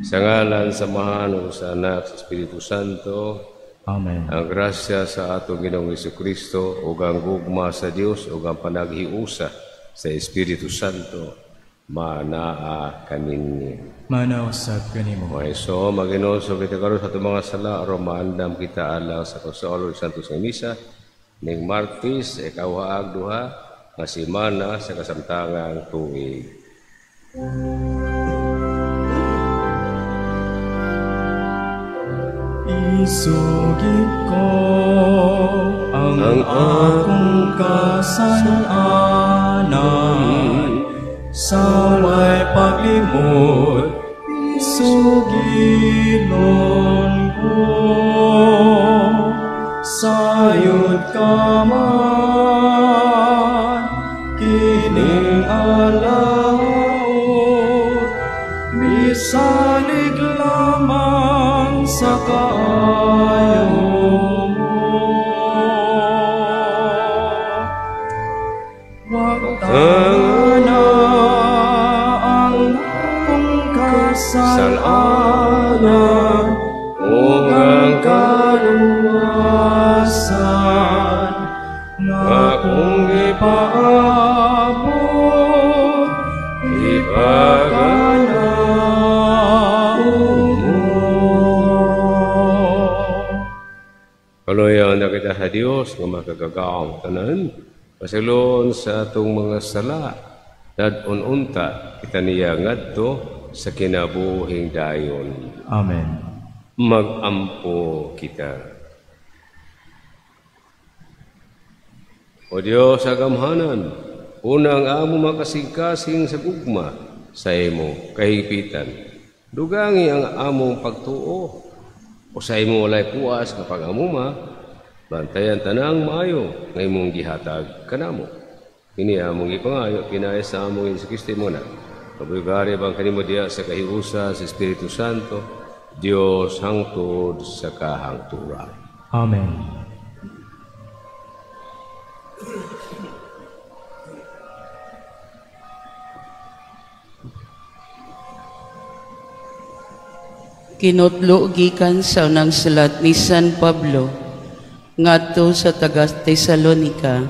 Sa ngalan, samahan, o sa Anak, sa Espiritu Santo. Amen. Ang grasya sa atong Ginoong Jesucristo, o ang gugma sa Dios, o ang panaghiusa sa Espiritu Santo, manaa kaninyo. Manausap kanimo. So, maginoso kita karon sa itong mga sala, aron maandam kita alang sa Konsuelo de Santos ng Misa, ning Martes, ikawaag duha, nga simana sa kasamtangang tuig. Isugid ko ang akong kasalanan, sa may paglimot, isugilon ko. Sayod ka man, kining alaot, bisalig lamang sa kaayo mo. Wag tangana ang akong kasalanan, ug ang kaluwasan nga kung ipaabot, ipaganaon mo. Kaloyan na kita sa Dios nga makagagaong tanan, pasilon sa atong mga sala, dadun-unta kita niya ngadto sa kinabuhing dayon. Amen. Magampo kita. O Diyos agamhanan, unang amo makasing-kasing sa gugma sa imo kahigpitan. Dugangi ang among pagtuo o sa imo walay puas kapag amuma, bantayan tanang maayo nga imong gihatag kanamo. Kini among ipangayo pinay sa among Jesucristo mo na. Kabugari bang kanimo diya sa kahiusa sa Espiritu Santo, Dios hangtod sa kahangturan. Amen. Kinutlo gikan sa unang sulat ni San Pablo ngadto sa taga Tesalonica.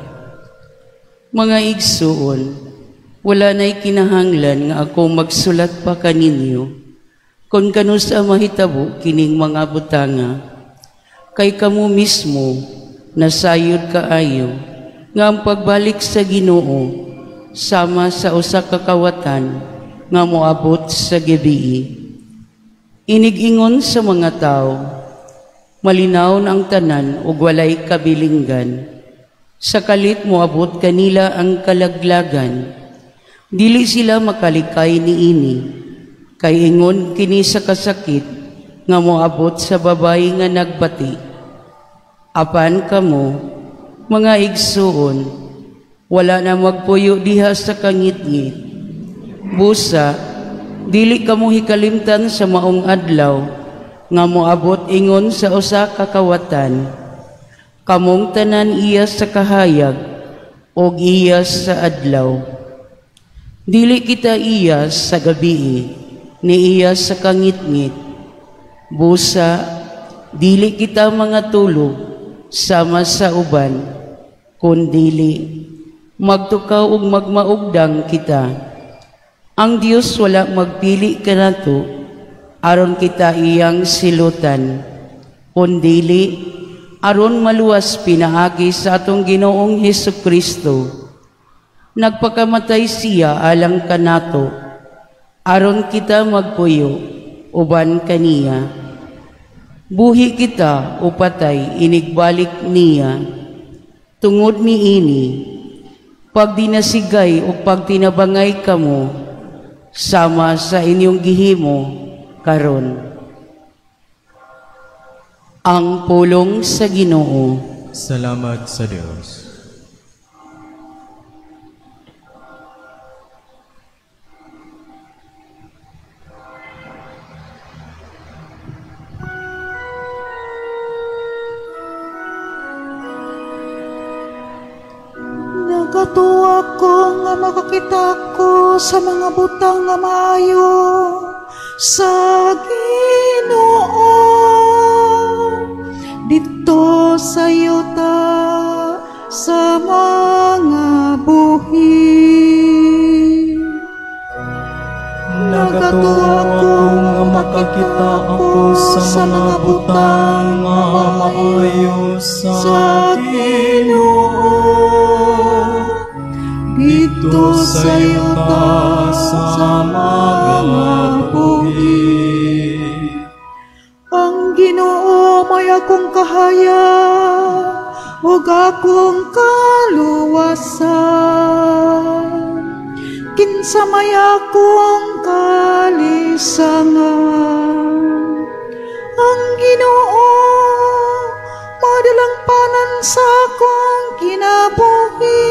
Mga igsuon, wala na'y kinahanglan nga ako magsulat pa kaninyo kung kano sa mahitabo kining mga butanga. Kay kamo mismo nasayod kaayo nga ang pagbalik sa Ginoo sama sa usa ka kawatan nga moabot sa gabii. Inig-ingon sa mga tao, malinaw na ang tanan ug walay kabilinggan. Sa kalit moabot kanila ang kalaglagan, dili sila makalikay niini, kay ingon kini sa kasakit nga moabot sa babayi nga nagbati. Apan kamo, mga igsuon, wala na magpuyo diha sa kangit-ngit. Busa, dili kamo hikalimtan sa maong adlaw nga moabot ingon sa usa ka kawatan. Kamong tanan iya sa kahayag og iya sa adlaw. Dili kita iya sa gabii ni iya sa kangit-ngit. Busa, dili kita mga tulog sama sa uban, kundili magtukaw ug magmaugdang kita. Ang Dios wala magpili kanato aron kita iyang silutan, kundili aron maluwas pinaagi sa atong Ginoong Hesukristo. Nagpakamatay siya alang kanato aron kita magpuyo uban kaniya. Buhi kita o patay inigbalik niya. Tungod niini, pag dinasigay o pag tinabangay kamo sama sa inyong gihimo karon. Ang pulong sa Ginoo. Salamat sa Diyos. Nagatuwa ko nga makakita ko sa mga butang nga maayo, sa Ginoo. Dito sa yuta sa mga buhi. Nagatuwa ko nga makakita ako sa mga butang nga maayo sa Ginoo. Dito sa yuta sa mga buhi. Ang Ginoo may akong kahaya, ug akong kaluwasan. Kinsa may akong kalisangan. Ang Ginoo madalang panan sa akong kinabuhi.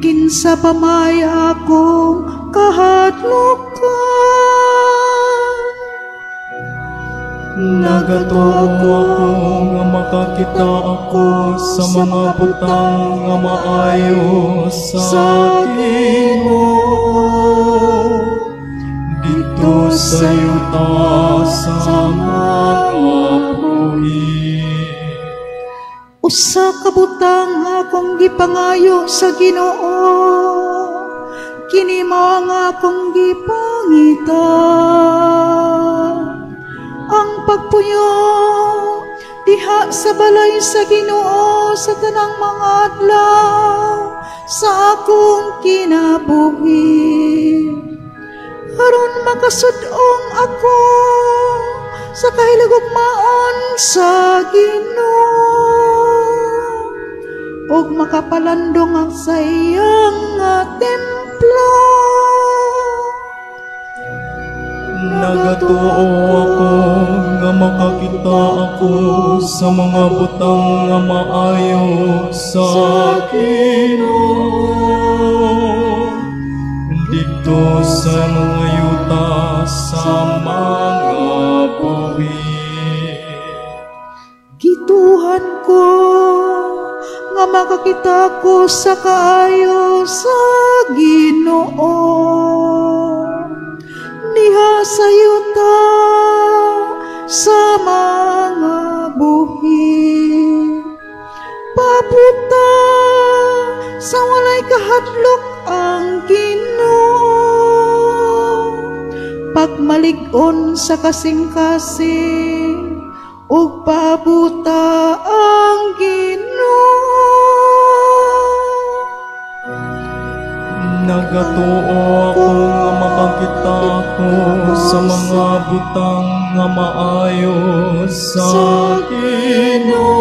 Kinsa pa may akong kahadlukan. Nagatuwa ako nga makakita ako sa mga butang nga maayo sa Ginoo. Dito sa yuta sa mga buhi. Usa ka butang akong gipangayo sa Ginoo, kini mao nga akong gipangita. Ang pagpuyo diha sa balay sa Ginoo sa tanang mga adlaw sa akong kinabuhi. Aron makasud-ong ako sa kahilugmaon sa Ginoo, ug makapalandong ang sa iyang templo. Nagatuo ako nga makakita ako sa mga butang nga maayo sa Ginoo. Dito sa mga yuta sa mga buhi. Gituhan ko nga makakita ko sa kaayo sa Ginoo. Diha sa yuta sa mga buhi. Pabuta sa walay kahadlok ang Ginoo. Pagmalig-on sa kasing-kasing ug pabuta ang Ginoo. Nagatuo ako nga makakita ko sa mga butang nga maayo sa Ginoo.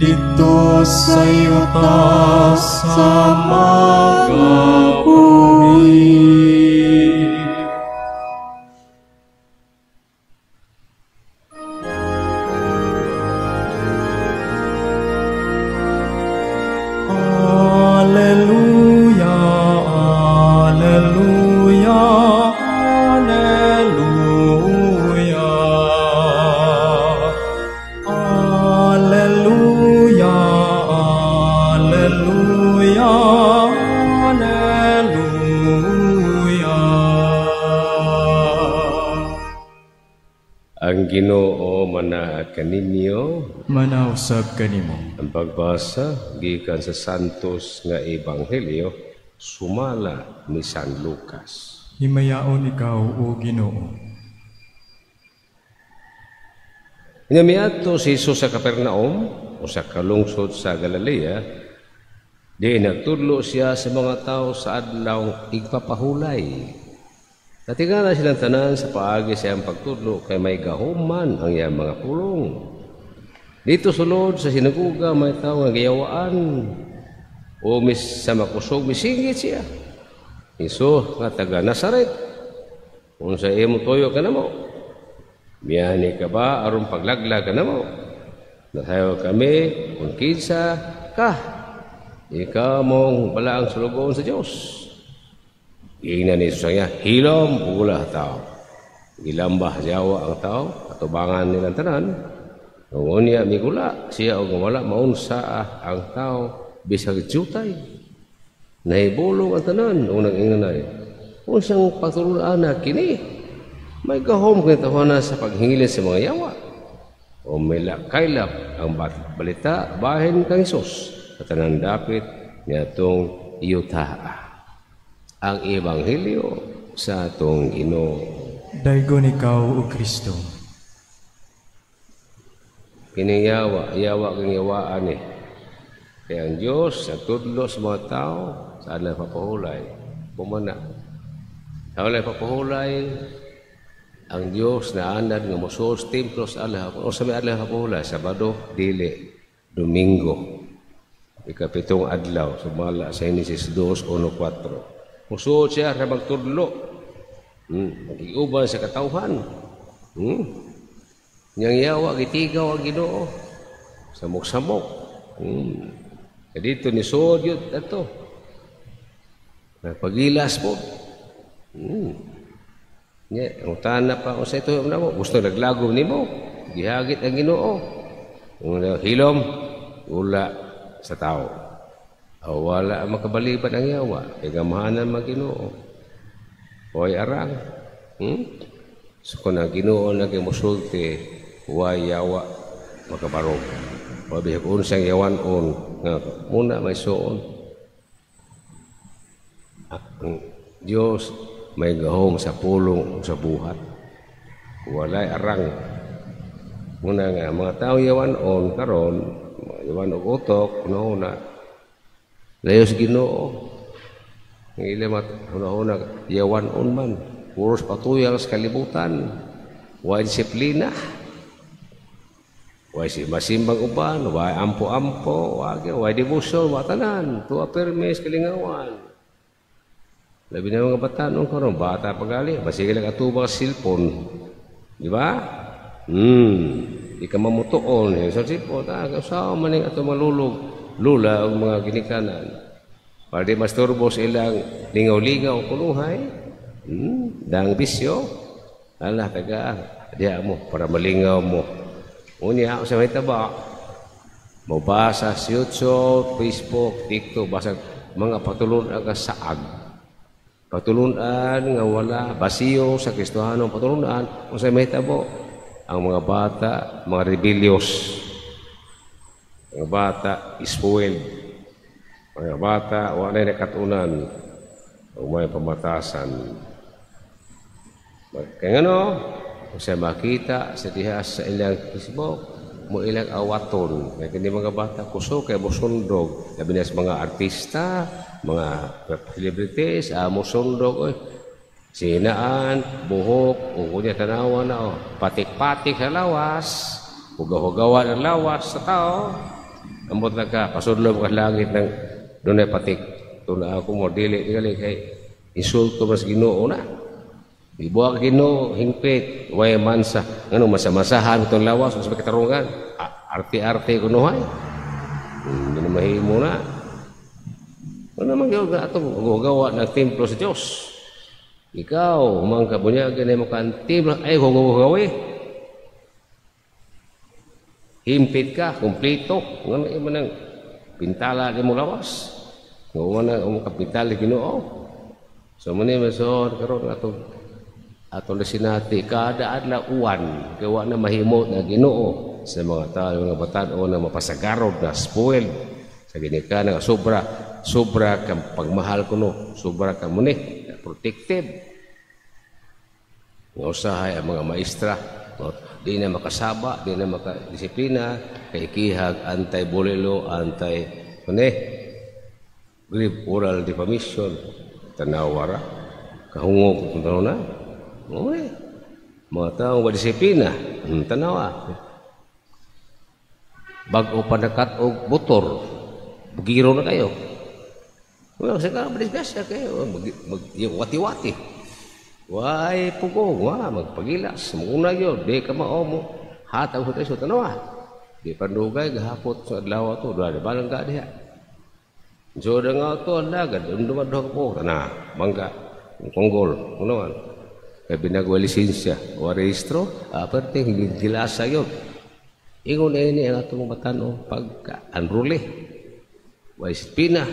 Dito sa yuta sa mga buhi. Ang Ginoo manahat kaninyo. Manausab kanimo. Ang pagbasa gikan sa Santos nga Ebanghelyo sumala ni San Lucas. Himayaon ikaw, O Ginoo. Inamiadto si Jesus sa Capernaum o sa kalungsod sa Galilea. Di nagtudlo siya sa mga tao sa adlaw igpapahulay. Natingala silang tanan sa paagi sa iyang pagtudlo kay may gahuman ang iyang mga pulong. Dito sulod sa sinaguga may tao nga giyawaan o sa makusog misingit siya. Isu nga taga Nazaret. Kung sa imo toyo ka na mo, miyani ka ba aron paglaglag ka na mo? Nasayaw kami kung kinsa ka. Ikaw mong balaang sulugon sa Diyos. Ingnan ni Jesus niya, hilom, pula tao. Ilambah jawa ang tao, katubangan nilang tanan. Nung niya, migula, siya o wala, maunsa ang tao, bisag jutay. Nahibulong ang tanan, unang ingnan ay. Kung siyang pagtulunan na kini, may gahom kinatawanan sa paghingilin sa mga yawa. O may kailap ang balita bahin kang Isus at tanang dapit niya itong iyuta. Ang Ebanghelyo sa atong Ginoo. Daygon ikaw o Kristo. Kining yawa kang yawaan eh. Kaya ang Diyos sa tudlo sa mga tao, saan na papahulay? Pumana. Saan na papahulay? Ang Diyos na anad nga musos templo sa Allah. Kung sa may Allah papahulay, Sabado, dili, Domingo. Ikapitong adlaw, sumala sa Genesis 2:1-4. Musos siya sa magtudlo. Mag-iuban sa katawhan. Niyang yawa, gitigaw ang Ginoo. Samok-samok. Dito ni Sodyot ito. Nagpagilas po. Ang tanap pa ako sa ito. Gusto naglagom ni mo. Gihagit ang Ginoo. Hilom, ula sa tao. Wala makabaliban ang yawa. Igamahanan mag Ginoo. Huwag arang. So kung ang Ginoo nagmusulti, huwag yawa makabarog. Huwag kung siyang yawan-on. Muna may suon. Ang Diyos may gahom sa pulong sa buhat. Walay arang. Muna nga, mga tao yawan-on karon, yawan og utok, una-una. Layos Ginoo. Ang ilamat, una-una, yawan-on man. Puros patuyang sa kalibutan. Huwag disiplina. Huwag masimbang uban. Huwag ampo-ampo. Huwag debosyon. Huwag tanan. Tuwa permis, kalingawan. Labi na mga bata noon karon, bata pagali. Basige lang atubang silpon. Di ba? Di ka mamutuon. Sa silpon, saan man yung atong malulog. Lula o mga ginikanan. Para di masturbo sa ilang lingaw-lingaw kunuhay. Dang bisyo. Alah, taga. Diya mo, para malingaw mo. Unya ako sa may taba. Mabasa sa YouTube, Facebook, TikTok, basa mga patulunan ka saag. Patulunan nga wala, basiyo sa Kristohanong patulunan, o sa may tabo. Ang mga bata, mga rebellious. Mga bata, spoiled. Mga bata, wala na katunan. O may pamatasan. Kaya nga kung siya makita sa dihas sa ilang Facebook, mo ilang awaton. Kaya hindi mga bata kuso, kaya musundog. Sabi niya sa mga artista, mga celebrities, musundog. Sinaan, buhok, kukunya tanawa na. Patik-patik sa lawas, hugaw-hugawan ang lawas sa tao. Ambot na ka, pasudlob ka langit ng doon ay patik. Tuna ako mo, dili kay insulto mas Ginoo na. Ibuha ka Ginoo, hingpit, way mansa. Ano, masamasahan itong lawas, mas magkatarungan. Arte-arte ko nuhay. Hindi na mahimo na. Ano naman gawag na itong gawa ng templo sa Diyos? Ikaw, mga kabunyagan ay mukhang templo, ay hugaw-hugaw eh. Himpit ka, kumplito. Ano naman ang pintala di mo lawas? Ngawa na ang kapitali Ginoo. So, muna yung masoon, karoon atong nasinati, kada adlaw uwan, gawa na mahimo na Ginoo sa mga tao, mga batan-o na mapasagarod na spoiled sa ginika na sobra kang pagmahal ko no, sobra kang muni, protective. Nga usahay ang mga maestra, di na makasaba, di na makadisiplina, kay kihag, anti-bulilo, grave oral defamation, tanawara, kahungog, kung na. Okay. Mga taong disiplina, tanawa. Bago panakat o butor, bugiro na kayo. Well, saka madisgasya kayo, wati-wati. Why pugong, magpagilas, maguna yun, di ka maomo, hataw sa tayo, tanawa. Di pandugay, gahapot sa adlaw ito, balang ka diya. So, da nga ito, alagad, dumadog po, bangga, konggol, kunawan. Kaya binagawa lisensya o rehistro, aperte, hindi gilasa yun. Ingon na ini ang atong batano pagka-unruly. Way spina,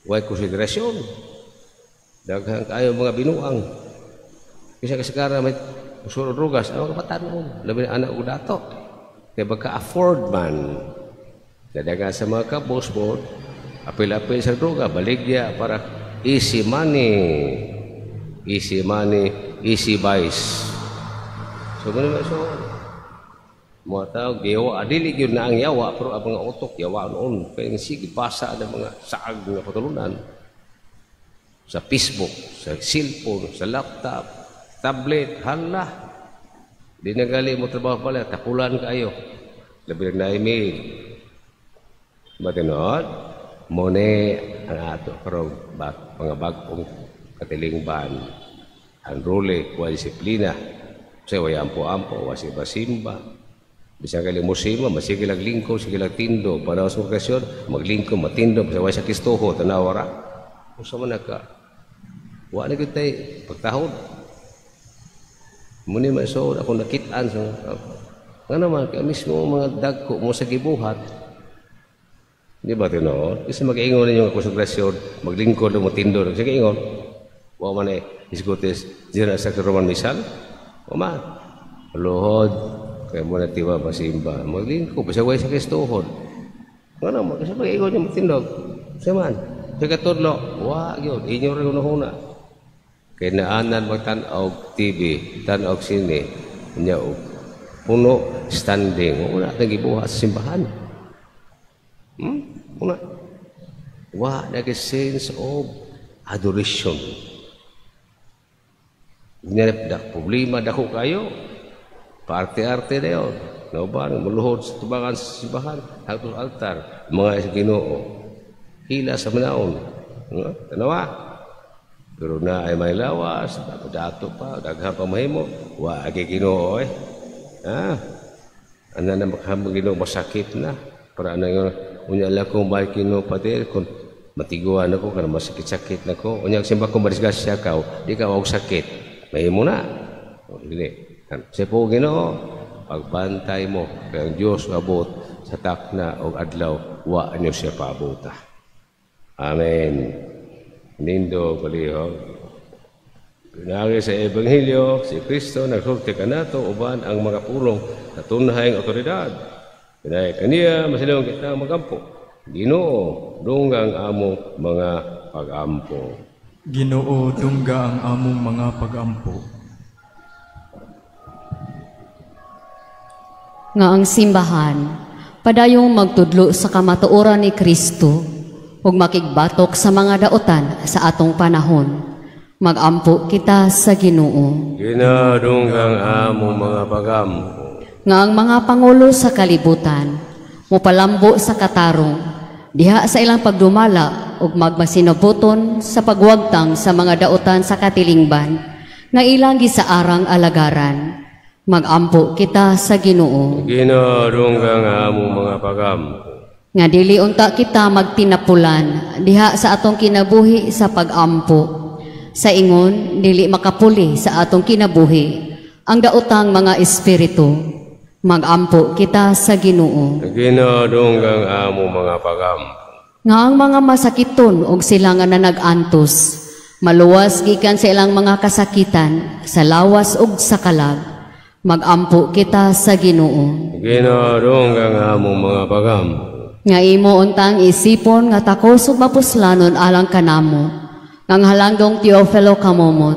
way konsiderasyon. Daghang kayo mga binuang. Bisa kasagara may usuro drugas, ano kapatan mo? Labi na anak ko dato. Kaya baka-afford man. Dadagan sa mga kabos po, apil-apil sa droga, baligya para easy money. Easy money, easy vice. So, ganun ba? So, mga tao, yawa, adili yun na ang yawa, pero ang mga utok, yawa noon. Kaya sige, basa ng mga saag na patulunan. Sa Facebook, sa cellphone, sa laptop, tablet, hala. Di nagali mo trabaho pala, tapulan kayo. Labi na email. Matinod, mone ang ato karong mga bagong katilingban. Ang rule, kuha disiplina. Kasi wayampo-ampo, wasi basimba. Bisang kali musima, masige laglingko, sige lagtindo. Para sa okasyon, maglingko, matindo, basta way sa kistoho, tanawara. Kung sa man ka, wala na kita pagtahod. Muni maisod, ako nakitaan sa nga naman, kaya mismo mga dagko mo sa gibuhat. Di ba tinoon? Kasi mag-iingon ninyo ang konsegrasyon, maglingkod o matindo. Sige, ingon. Wa man isgotes, dira sa Roman Misal. O man, luhod, kaya mo na tiwa pasimba. Maglingkod, basta way sa kistohod. Nga naman, kasi mag-iingon yung matindog. Kasi man, sa katudlo, wa, yun, inyo rin una-una. Kaya naanan magtanaw TV, tanaw sine, niya puno, standing. Wala natin gibuhat sa simbahan. Una. Wa, nag-sense of adoration. Ginanap problema dako kayo. Paarte-arte na yun. No ba? Muluhod sa tubangan sa simbahan. Hagtong altar. Mga Ginoo. Hila sa manaon. Tanawa. Pero na ay may lawas, dato pa, daghan pa mahimo, wa agi Ginoo eh. Ana na makahambang Ginoo masakit na. Para ana yung unya lang kung may Ginoo pati kung matiguan ako kana masakit-sakit nako. Unya simba ko madisgrasya ka, di ka og sakit. Mahimo na. O dili. Sa po Ginoo, pagbantay mo kay ang Dios abot sa takna og adlaw, wa anyo siya paabota. Amen. Nindo palihog. Pinagi sa Ebanghelyo, si Kristo nagsulti kanato uban ang mga pulong na tunahayang otoridad. Pinay kaniya, masilong kita magampo. Ginoo, dunggang among mga pag-ampo. Ginoo, dungga ang among mga pag-ampo. Nga ang simbahan, padayong magtudlo sa kamatuoran ni Kristo, ug makigbatok sa mga daotan sa atong panahon. Magampo kita sa Ginoo. Ginadunggang among mga pag-ampo. Nga ang mga pangulo sa kalibutan, mopalambo sa katarong, diha sa ilang pagdumala ug magmasinabuton sa pagwagtang sa mga daotan sa katilingban, nga ilang gisaarang alagaran. Magampo kita sa Ginoo. Ginadunggang among mga pag-ampo. Nga dili unta kita magtinapulan diha sa atong kinabuhi sa pag-ampo. Sa ingon, dili makapuli sa atong kinabuhi ang daotang mga espiritu. Magampo kita sa Ginoo. Ginadunggang among mga pag-ampo. Nga ang mga masakiton og sila nga nanag-antos, maluwas gikan sa ilang mga kasakitan, sa lawas ug sa kalag. Magampo kita sa Ginoo. Ginadunggang among mga pag-ampo. Nga imo untang isipon nga takos ug mapuslanon alang kanamo. Nang halanggong Teofilo kamomot,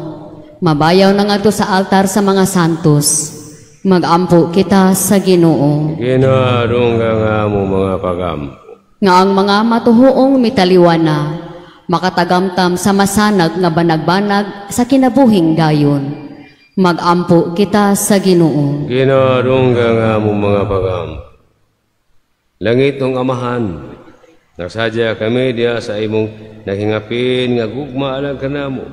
mabayaw na ngadto sa altar sa mga santos. Magampo kita sa Ginoo. Ginadunggang among mga pag-ampo. Nga ang mga matuhuong mitaliwana, makatagamtam sa masanag nga banag-banag sa kinabuhing gayon. Magampo kita sa Ginoo. Ginadunggang among mga pag-ampo. Langit ng Amahan, nasadya kami diya sa imong nahingapin nga gugma alang kanamo.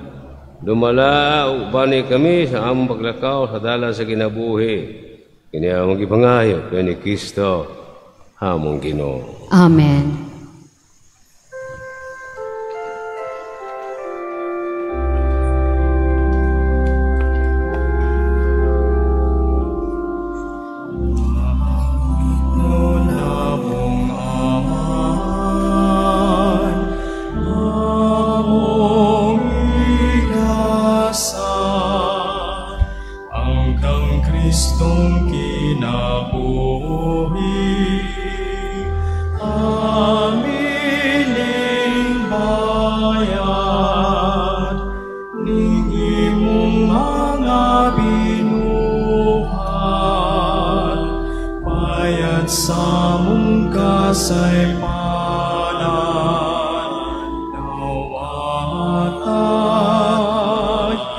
Dumala ubani kami sa among paglakaw sa dalan sa kinabuhi. Kini among gipangayo kay ni Kristo, among Ginoo. Amen. Kristong kinabuhi, amiling bayad, ning imong mga binuhat, bayad sa mong kasaypanan, nawatay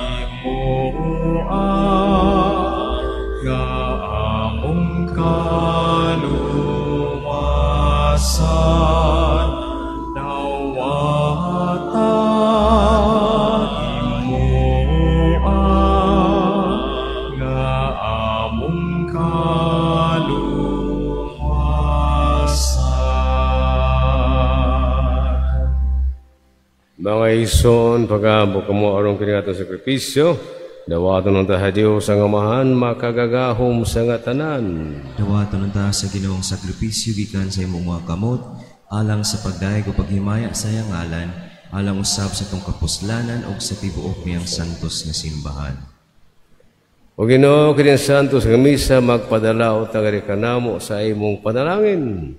himuan, nga among kaluwasan, nawatay himuan, nga among kaluwasan. Mga ison, pag-aambok mo arong kinigatong sakripisyo, dawaton ng taha Diyos ang amahan, makagagahom sa nga tanan. Dawaton ta sa Ginoong sakripisyo gikan sa imong mga kamot, alang sa pagdayeg o paghimaya sa iyang ngalan, alang usab sa tong kapuslanan o sa tibuok niyang santos nga simbahan. O Ginoo, kini santos nga misa, magpadala o tagari kanamo sa imong panalangin.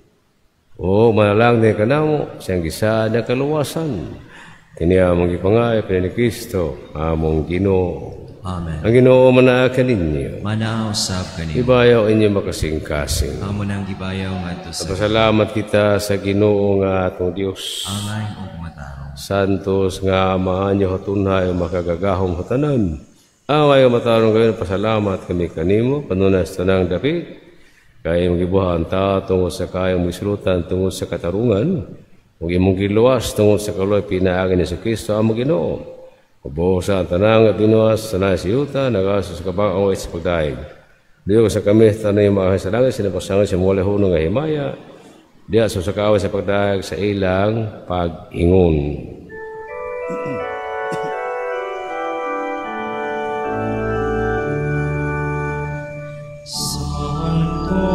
O manalangin din kanamo siyang gisaad na kaluwasan. Kini among gipangay ni Kristo, among Ginoo. Amen. Ang Ginoo manaakan ninyo. Manaaw usab kanimo. Ibayaw inyo makasing-kasing. Amo nang gibayaw ngadto sa Pasalamat kita sa Ginoo nga atong Dios. angay ug matarong. Santos nga amahan niyo hatunhay makagagahom hatanan. Away matarong kayo, pasalamat kami kanimo, panunas tanang dapit. Kaya mong gibuhan ta tungod sa kayang misulutan tungod sa katarungan. Huwag imong giluwas tungod sa kaloy pinaagin ni sa Kristo among Ginoo. Ubusan tanang at binuwas sa nais yuta, nagasos sa kabang away sa pagdaig. Diyo sa kami, tanay mga sa langit, sinapasangan sa mula hunong nga himaya. Diya sa kaway sa pagdaig sa ilang pag-ingon. Santo,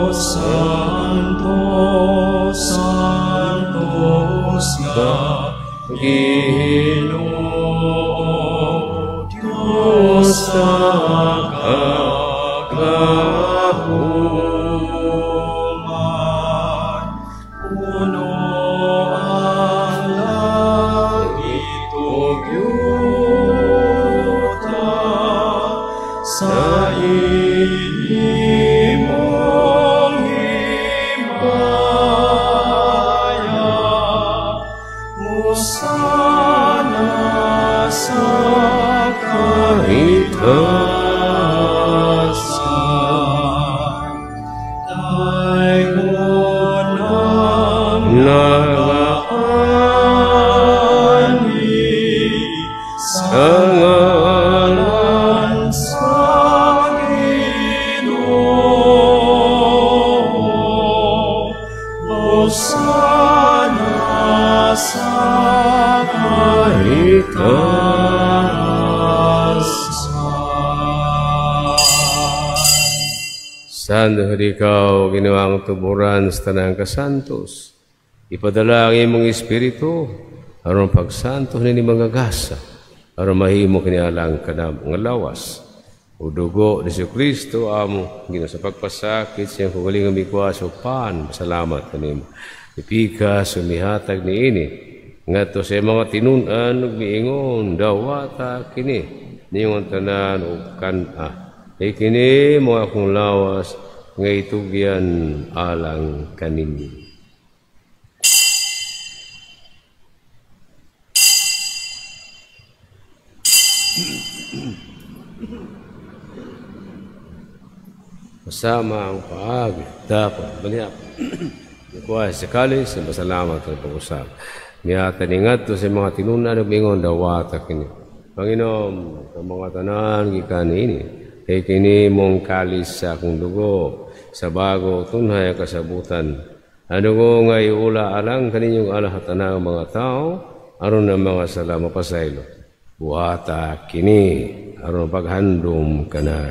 Santo, Santos nga Ginoo, Diyos sa kagahuman, puno ang langit ug yuta, sa imong himaya, musana sa kahitasan, dayon ang nagaani sa ngalan sa Ginoo, Hosana sa kahitasan. Santo ikaw, ginawang tuburan sa tanang kasantos. Ipadala ang imong espiritu, aron pagsantos ni mga gasa, aron mahimo kinialang kanam nga lawas. O dugo ni Kristo amo, Ginoo sa pagpasakit siyang kugaling mikwas o pan, salamat kanimo. Ipika sumihatag ni ini, ngadto sa mga tinunan ug miingon, dawata kini, niyong tanan ug kana. Ikini mo akong lawas, nga itugyan alang kaninyo. Masama ang paag, dapat baliap. Kuha sa kalis, masalamat ang pag-usap. Miyata ningat to sa mga tinunan ug mingon dawata kini. Panginoon, ang mga tanan gikan ini. Kay kini mong kalis sa akong dugo, sa bago tunhay kasabutan. Ano ko nga iula alang kaninyong alahatan ng mga tao, aron ng mga sala mapasaylo. Buhata kini, aron paghandom ka na.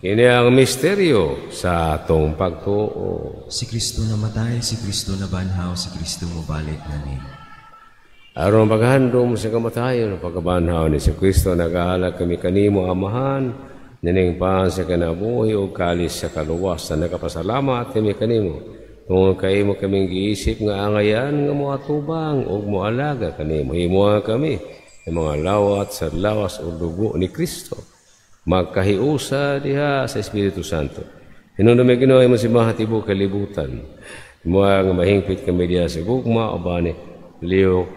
Kini ang misteryo sa atong pagtuo. Si Kristo namatay, si Kristo nabanhaw, si Kristo mubalik nani. Aron paghandom sa kamatayon, pagkabanhaw ni si Kristo, nagahalag kami kanimo, Amahan, nining paan sa kanabuhi o kalis sa kaluwas, na nakapasalamat kami kanimo. Tungod kay mo kaming giisip nga angayan nga mo atubang o mo alaga kanimo. Himuha kami ng mga lawat sa lawas o dugo ni Kristo. Magkahiusa diha sa Espiritu Santo. Hinunod may Ginoo mo si mahatibo kalibutan. Himuha nga mahingpit kami diha sa gugma o bani Leo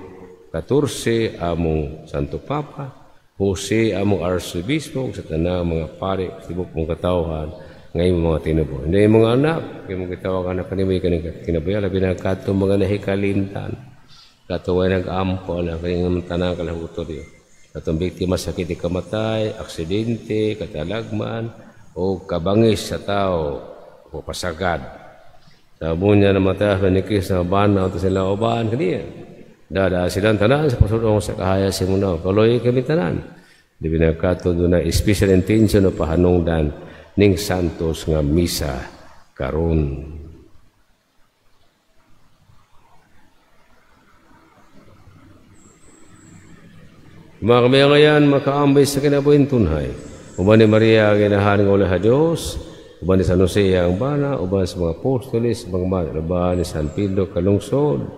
14 among Santo Papa, Jose among Arsobispo sa tanang mga pari tibok mong katawhan ngayon mga tinubo. Hindi mga anak, kaya mong kitawagan na kanimo kinabuya, labi na katong mga nahikalintan. Katong ay nag-ampo na kanyang tanang kalahuto diyo. Katong biktima sakit kamatay, aksidente, katalagman, o kabangis sa tao, o pasagad. Sabon niya na mataas na ni Kristo na banaw ito sila oban kaniya. Dada silang tanan sa pasulong sa kahaya si munaw. Kaloy kami tanan. Di binagkato doon na special intention o pahanungdan ning santos nga misa karon. Mga kamayangayan, makaambay sa kinabuhin tunhay. Uban ni Maria, ginahan ng ulah Diyos. Uban ni San Jose, ang bana. Uban sa mga apostoles, mga uban ni San Pedro, kalungsod.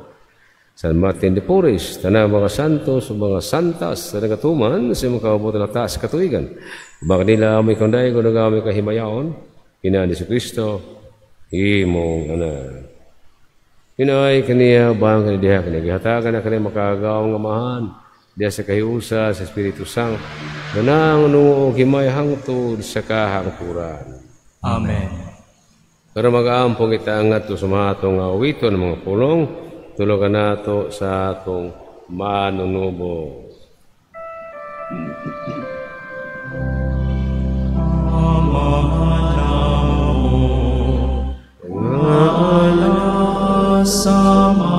San Martin de Porres, tanang mga santos, mga santas, sa nagatuman, sa mga kabubutan na taas katuigan. Uban kanila, may kanday, kung nagamay kahimayaon, kinaan ni Kristo, imong Pinay kaniya, bang kaniya, kinagihatagan na kaniya makagawang amahan. Diya sa kahiusa, sa Espiritu Santo, ganang nuong himay hangtod sa kahangturan. Amen. Pero mag-aampong itaangat to sa mga atong awito ng mga pulong, tulogan nato sa atong manunubo. Ala sa mga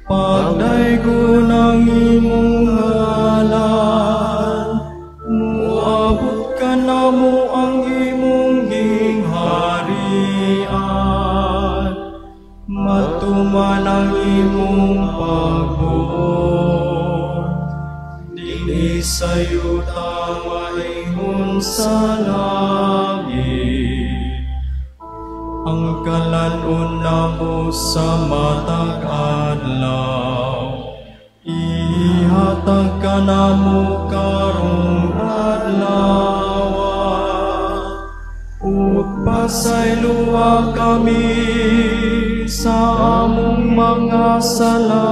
pagdaygo ng imong ngalan, muabot ka na mo ang imong gingharian, matuman ang imong pagbuot, dinhi sayo tamaingon sa langit. Ang kalanon na mo sa matag adlaw, ihatag ka na mo karong adlaw. Ugpasayloa kami sa among mga sala,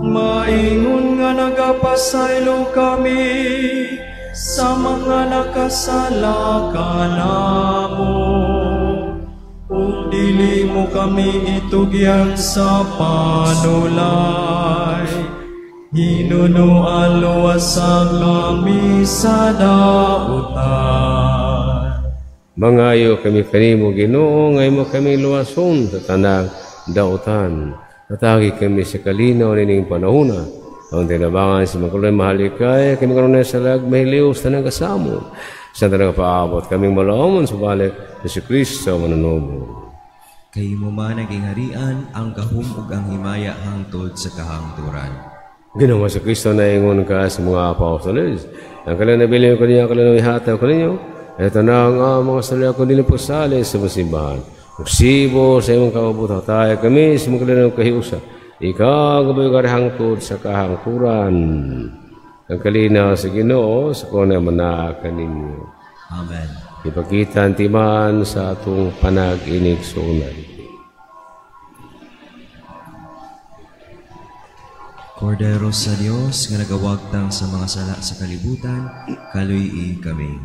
maingon nga nagapasaylo kami sa mga nakasala kanamo. Kung dili mo kami itugyan sa panulay, hinunuan luwasag kami sa dautan. Mangayo kami kanimo Ginoo, ngay mo kami luwason sa tanang dautan. Natagi kami sa kalinaw nining panahuna. Ang tinabangan sa magkuloy mahalikay, kami karoon na sa lagmahiliw sa tanang kasamo. Sa tanang paabot kaming malaomon sa balik na si Kristo manunubo. Kay mo man naging harian, ang kahum ug ang himaya hangtod sa kahangturan. Ginawa sa Kristo na ingon ka sa mga apostoles. Ang kailan nabili ko niya, kailan ihataw ko ninyo. Ito na ang mga salya ko nilipusali sa masimbahan. Uksibo sa imong kabubutan tayo kami sa mga kailan kahiusa. Ikaw gabay ka hangtod sa kahangturan. Ang kalinaw sa Ginoo sa kung manaakan ninyo. Amen. Ipakita ang timan sa atong panag-inigsunan. Kordero sa Dios nga nagawagtang sa mga sala sa kalibutan, kaluy kami.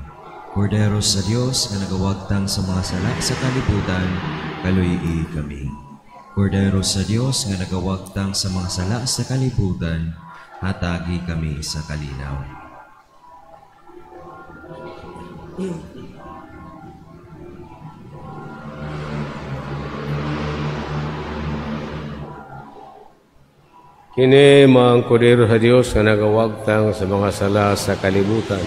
Kordero sa Dios nga nagawagtang sa mga sala sa kalibutan, kaluy kami. Kordero sa Dios nga nagawagtang sa mga sala sa kalibutan, hatagi kami sa kalinaw. Kini mga kordero sa Dios nga nagawagtang sa mga sala sa kalibutan.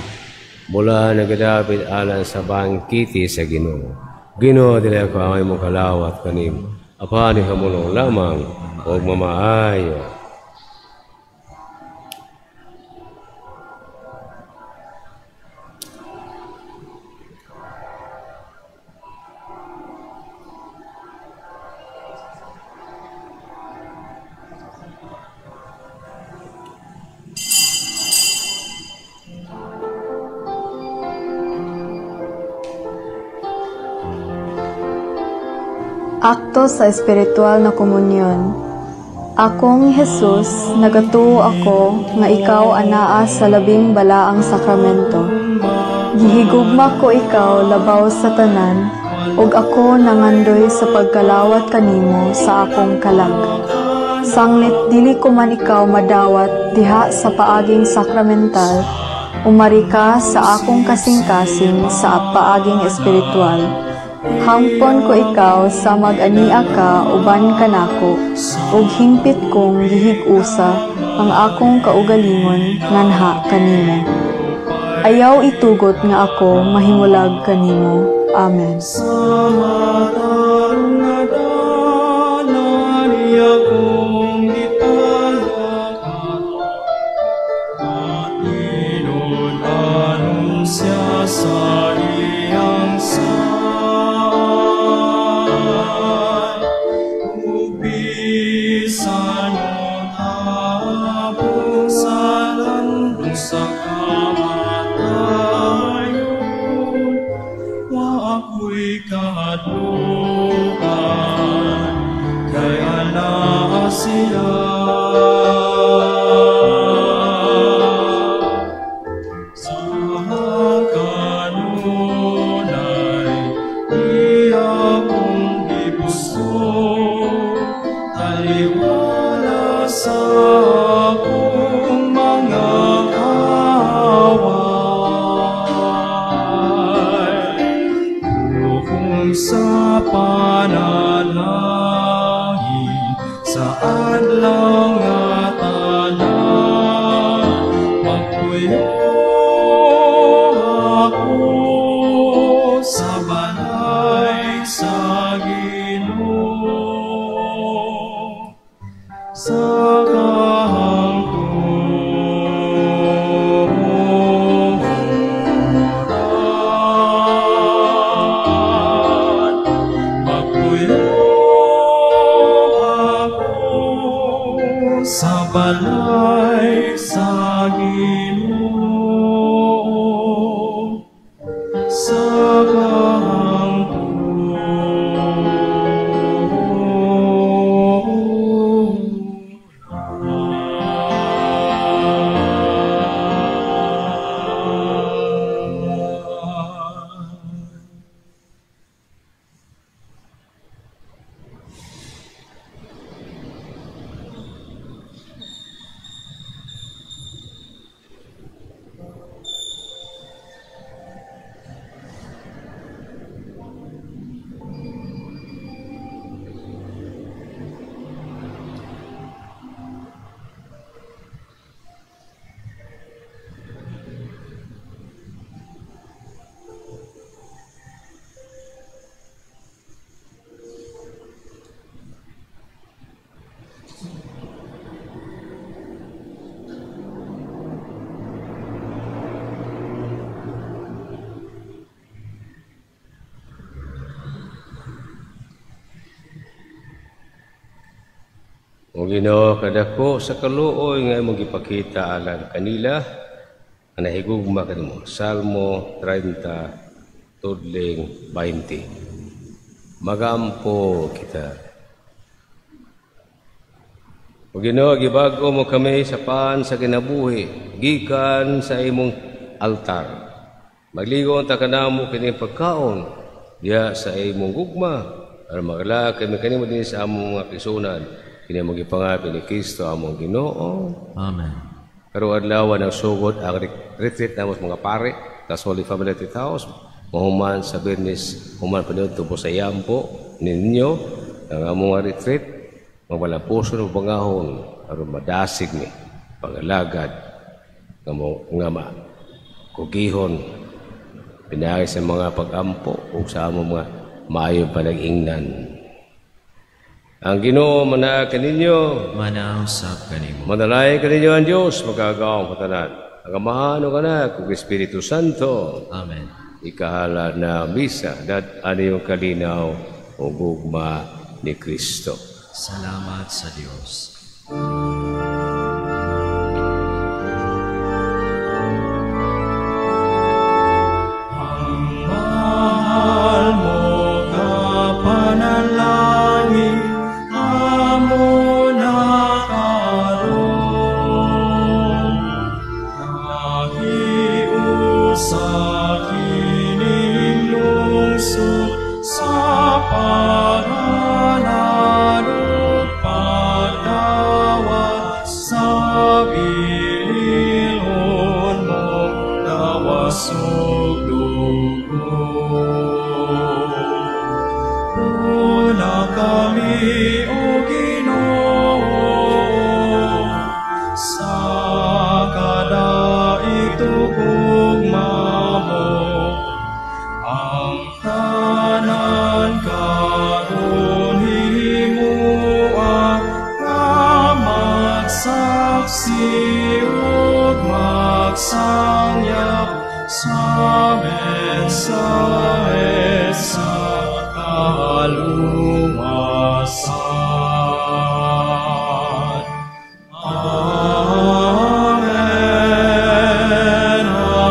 Mula nagadapit alan sa bangkiti sa Ginoo. Ginoo dili ako ang imong kalawat kanim. Apani hamulong lamang o mamaayo. Akto sa espiritual na komunyon. Akong Jesus, nagatuo ako nga ikaw anaa sa labing balaang sakramento. Gihigugma ko ikaw labaw sa tanan, ug ako nangandoy sa pagkalawat kanimo sa akong kalag. Sanglit dili ko man ikaw madawat diha sa paaging sakramental, umari ka sa akong kasing-kasing sa paaging espiritual. Hangpon ko ikaw sa mag-ania ka uban kanako, ug hingpit kong gihig-usa ang akong kaugalingon nganha kanimo. Ayaw itugot nga ako mahimulag kanimo. Amen. O Ginoo, kadako sa kaluoy nga imong gipakita alang kanila ang nahigugma kanimo. Salmo 30 tudling 20. Magampo kita. O Ginoo, gibago mo kami sa paan sa kinabuhi, gikan sa imong altar. Magligo ta kanamo kini pagkaon diya sa imong gugma, aron magala kami kanimo dinhi sa among mga kisunan. Kini mo gipangapi ni Kristo among Ginoo. Amen. Pero adlaw ng sugod ang retreat namos mga pare, tas Holy Family House, mahuman sa Bernis, human panudto po sa yampo ninyo ang among retreat, mawala puso ng pangahon aron madasig ni pangalagad nga kugihon pinaagi sa mga pag-ampo ug sa among mga maayong panag-ingnan. Ang Ginoo manaa kaninyo, Manausap kanimo. manalay kaninyo ang Dios magagaong katanan. Ang Amahan ug Anak ug Espiritu Santo. Amen. Ikahala na misa dat aniyong kalinaw o gugma ni Kristo. Salamat sa Dios. Mahal mo kapanalangin, amo na karon. Nahiusa kining lungsod sa paralan ug pagdawat sa bililon mo nawasog dugo. Una kami o Ginoo sa kadaitugugma mo, ang tanan karon himuang nga magsaksi ug magsangya sa mensahe sa kaluwasan. Amen. Amen.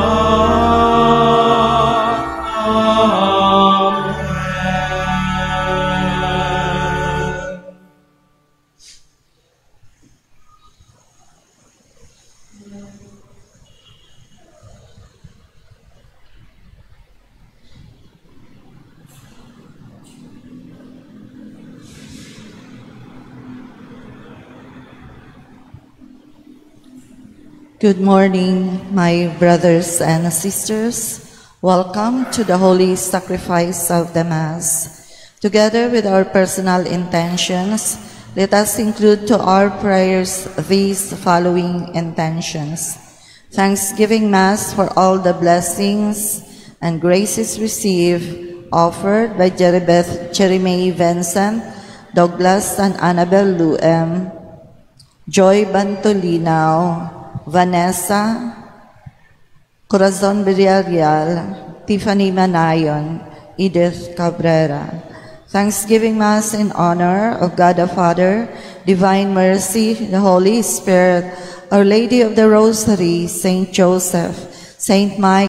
Good morning, my brothers and sisters. Welcome to the holy sacrifice of the Mass. Together with our personal intentions, let us include to our prayers these following intentions. Thanksgiving Mass for all the blessings and graces received, offered by Jeremy Vincent, Douglas and Annabel Luem, Joy Bantolinaw, Vanessa Corazon Villarreal, Tiffany Manayon, Edith Cabrera. Thanksgiving Mass in honor of God the Father, Divine Mercy, the Holy Spirit, Our Lady of the Rosary, Saint Joseph, Saint Michael,